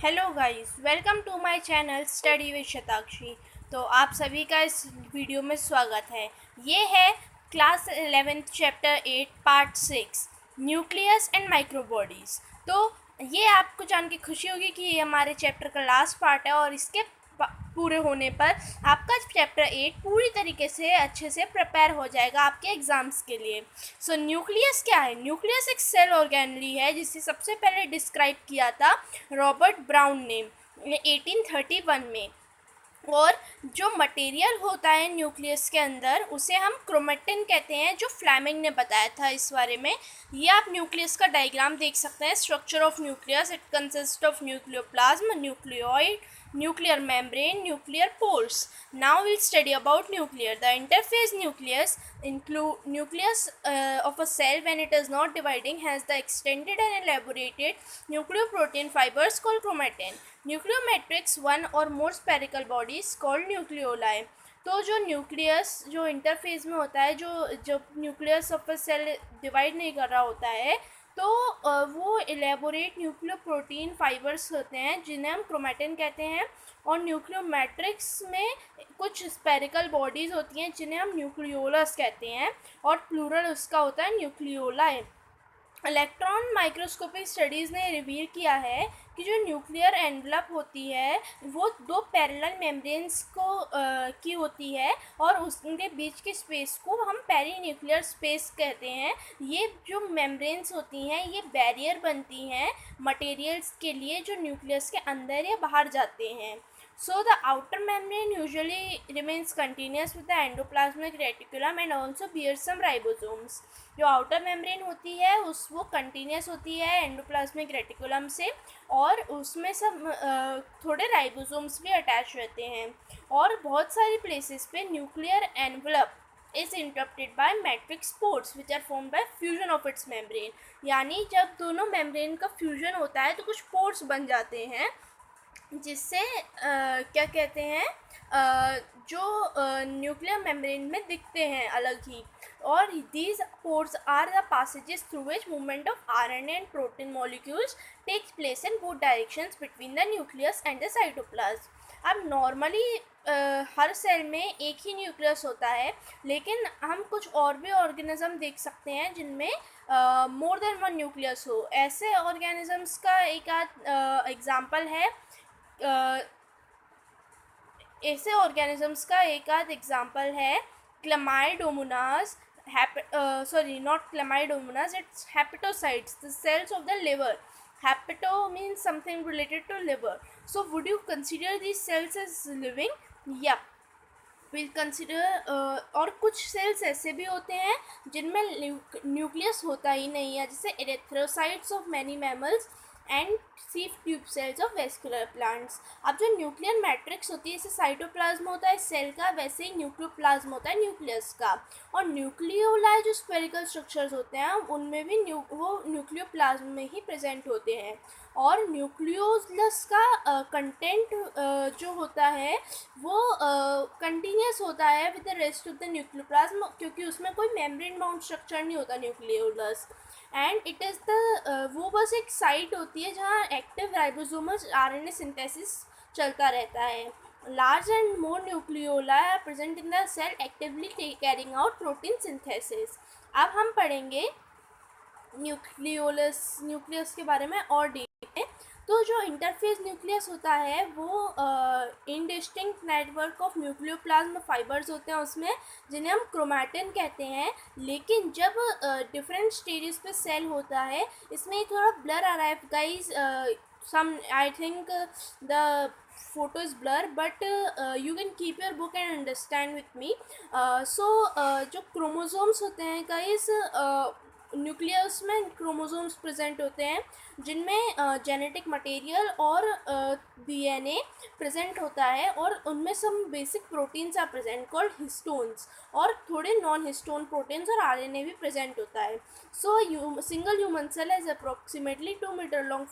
Hello guys, welcome to my channel study with Shatakshi. तो आप सभी का इस वीडियो में स्वागत है। ये है class 11th chapter 8 part 6 nucleus and microbodies. तो ये आपको जान के खुशी होगी कि ये हमारे चैप्टर का लास्ट पार्ट है और इसके पूरे होने पर आपका चैप्टर 8 पूरी तरीके से अच्छे से प्रिपेयर हो जाएगा आपके एग्ज़ाम्स के लिए। सो न्यूक्लियस क्या है? न्यूक्लियस एक सेल ऑर्गेनली है जिसे सबसे पहले डिस्क्राइब किया था रॉबर्ट ब्राउन ने 1831 में। और जो मटेरियल होता है न्यूक्लियस के अंदर उसे हम क्रोमेटिन कहते हैं, जो फ्लेमिंग ने बताया था इस बारे में। ये आप न्यूक्लियस का डायग्राम देख सकते हैं। Structure of nucleus, it consist of nucleoplasm, nucleoid, nuclear membrane, nuclear pores. Now we'll study about nuclear. The interphase nucleus of a cell, when it is not dividing, has the extended and elaborated nucleoprotein fibers called chromatin. Nucleomatrix, one or more spherical bodies called nucleoli. तो जो nucleus जो interphase में होता है, जो जब nucleus of a cell divide नहीं कर रहा होता है, तो वो एलेबोरेट न्यूक्लियोप्रोटीन फाइबर्स होते हैं जिन्हें हम क्रोमेटिन कहते हैं। और न्यूक्लियो मैट्रिक्स में कुछ स्पेरिकल बॉडीज़ होती हैं जिन्हें हम न्यूक्लियोलस कहते हैं, और प्लूरल उसका होता है न्यूक्लियोलाई। इलेक्ट्रॉन माइक्रोस्कोपिक स्टडीज़ ने रिवील किया है कि जो न्यूक्लियर एनवलप होती है वो दो पैरेलल मेम्ब्रेन्स की होती है, और उसके बीच के स्पेस को हम पेरी न्यूक्लियर स्पेस कहते हैं। ये जो मेम्ब्रेन्स होती हैं ये बैरियर बनती हैं मटेरियल्स के लिए जो न्यूक्लियस के अंदर या बाहर जाते हैं। So the outer membrane usually remains continuous with the endoplasmic reticulum and also bears some ribosomes. जो आउटर मेम्ब्रेन होती है वो कंटिन्यूस होती है एंडोप्लाज्मिक रेटिकुलम से, और उसमें सब थोड़े राइबोसोम्स भी अटैच रहते हैं। और बहुत सारी प्लेसेस पे nuclear envelope is interrupted by matrix pores which are formed by fusion of its membrane। यानी जब दोनों मेम्ब्रेन का फ्यूजन होता है तो कुछ पोर्स बन जाते हैं जिससे क्या कहते हैं जो न्यूक्लियर मेम्ब्रेन में दिखते हैं अलग ही। और these pores are the passages through which movement of RNA and protein molecules takes place in both directions between the nucleus and the cytoplasm। अब नॉर्मली हर सेल में एक ही न्यूक्लियस होता है, लेकिन हम कुछ और भी ऑर्गेनिज्म देख सकते हैं जिनमें मोर देन वन न्यूक्लियस हो। ऐसे ऑर्गेनिजम्स का एक आध एग्जाम्पल है ऐसे ऑर्गेनिजम्स का एक आध एग्जाम्पल है Chlamydomonas, sorry, not clamidomonas, it's hepatocytes, the cells of the liver. Hepato means something related to liver. So would you consider these cells as living? Yeah, we'll consider। और कुछ sales ऐसे भी होते हैं जिनमें न्यूक्लियस होता ही नहीं है, जैसे erythrocytes of many mammals and sieve tube cells of vascular plants. अब जो न्यूक्लियर मैट्रिक्स होती है, जैसे साइटोप्लाज्म होता है सेल का, वैसे ही न्यूक्लियोप्लाज्म होता है न्यूक्लियस का। और न्यूक्लियोलाई जो स्फेरिकल स्ट्रक्चर्स होते हैं उनमें भी वो न्यूक्लियोप्लाज्म में ही प्रेजेंट होते हैं। और न्यूक्लियोलस का कंटेंट जो होता है वो कंटिन्यूस होता है with the rest of the nucleoplasm, क्योंकि उसमें कोई मेम्ब्रेन बाउंड स्ट्रक्चर नहीं होता nucleolus. And it is the वो बस एक साइट होती है जहाँ एक्टिव राइबोसोमल RNA सिंथेसिस चलता रहता है। Large and more nucleoli are present in the cell actively carrying out protein synthesis. अब हम पढ़ेंगे न्यूक्लियस के बारे में और डीप में। तो जो इंटरफेस न्यूक्लियस होता है वो indistinct network of nucleoplasm fibres होते हैं उसमें, जिन्हें हम क्रोमैटिन कहते हैं। लेकिन जब डिफरेंट स्टेजेस पे सेल होता है, इसमें थोड़ा ब्लर आ रहा है guys, some I think the photo is blur, but you can keep your book and understand with me। जो क्रोमोसोम्स होते हैं गाइस, न्यूक्लियस में क्रोमोसोम्स प्रेजेंट होते हैं जिनमें जेनेटिक मटेरियल और DNA प्रेजेंट होता है, और उनमें some basic proteins are present called histones, और थोड़े नॉन हिस्टोन प्रोटीन्स और RNA भी प्रेजेंट होता है। So single human cell has approximately 2 metre long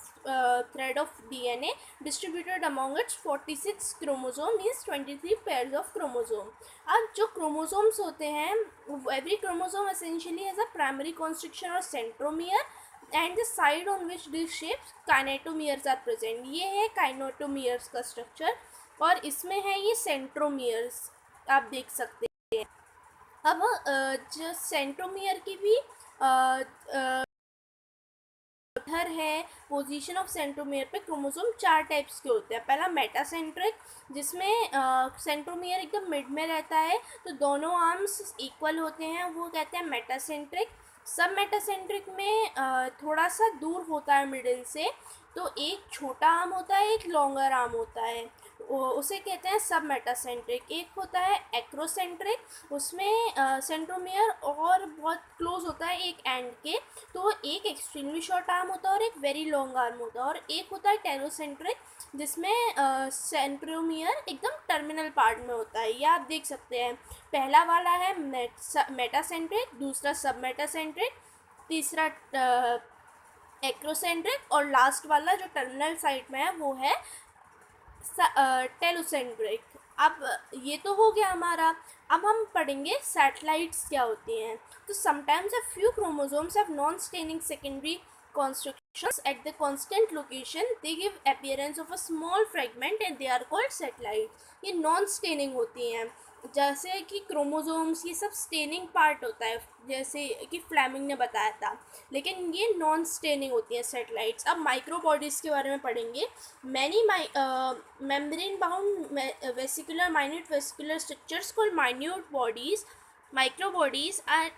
thread of DNA distributed among its 46 chromosome means 23 pairs of chromosome. अब जो chromosomes होते हैं, every chromosome essentially has a primary constriction और centromere. And the side on which this shapes kinetomeres are present. ये है काइनेटोमियर्स का structure और इसमें है ये सेंट्रोमियर्स, आप देख सकते हैं। अब जो सेंट्रोमियर की भी उधर है पोजीशन ऑफ सेंट्रोमियर पे क्रोमोसोम 4 टाइप्स के होते हैं। पहला मेटासेंट्रिक, जिसमें सेंट्रोमियर एकदम मिड में रहता है तो दोनों आर्म्स इक्वल होते हैं, वो कहते हैं मेटासेंट्रिक। सब मेटासेंट्रिक में थोड़ा सा दूर होता है मिडिल से, तो एक छोटा आर्म होता है, एक लॉन्गर आर्म होता है, उसे कहते हैं सब मेटासेंट्रिक। एक होता है एक्रोसेंट्रिक, उसमें सेंट्रोमियर और बहुत क्लोज होता है एक एंड के, तो एक एक्सट्रीमली शॉर्ट आर्म होता है और एक वेरी लॉन्ग आर्म होता है। और एक होता है टेरोसेंट्रिक, जिसमें सेंट्रोमियर एकदम टर्मिनल पार्ट में होता है। ये आप देख सकते हैं, पहला वाला है मेटासेंट्रिक, दूसरा सब मेटासेंट्रिक, तीसरा एक्रोसेंट्रिक और लास्ट वाला जो टर्मिनल साइड में है वो है टेलोसेंट्रिक। अब ये तो हो गया हमारा। अब हम पढ़ेंगे सैटेलाइट्स क्या होती हैं। तो sometimes a few chromosomes have non staining secondary constructions at the constant location, they give appearance of a small fragment and they are called satellites। ये नॉन स्टेनिंग होती हैं, जैसे कि क्रोमोसोम्स ये सब स्टेनिंग पार्ट होता है, जैसे कि फ्लेमिंग ने बताया था, लेकिन ये नॉन स्टेनिंग होती हैं सैटेलाइट्स। अब माइक्रो बॉडीज़ के बारे में पढ़ेंगे। Many membrane bound vesicular minute vesicular structures called minute bodies, micro bodies are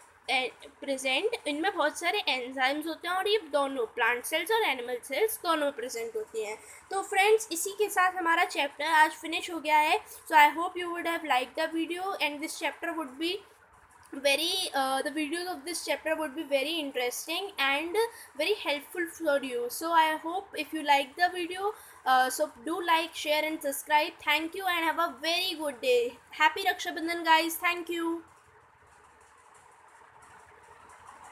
present. इनमें बहुत सारे एंजाइम्स होते हैं और ये दोनों प्लांट सेल्स और एनिमल सेल्स दोनों प्रेजेंट होती हैं। तो फ्रेंड्स, इसी के साथ हमारा चैप्टर आज फिनिश हो गया है। So I hope you would have liked the video and this chapter would be the videos of this chapter would be very interesting and very helpful for you. So I hope if you like the video, so do like, share and subscribe. Thank you and have a very good day. Happy Raksha Bandhan guys. Thank you.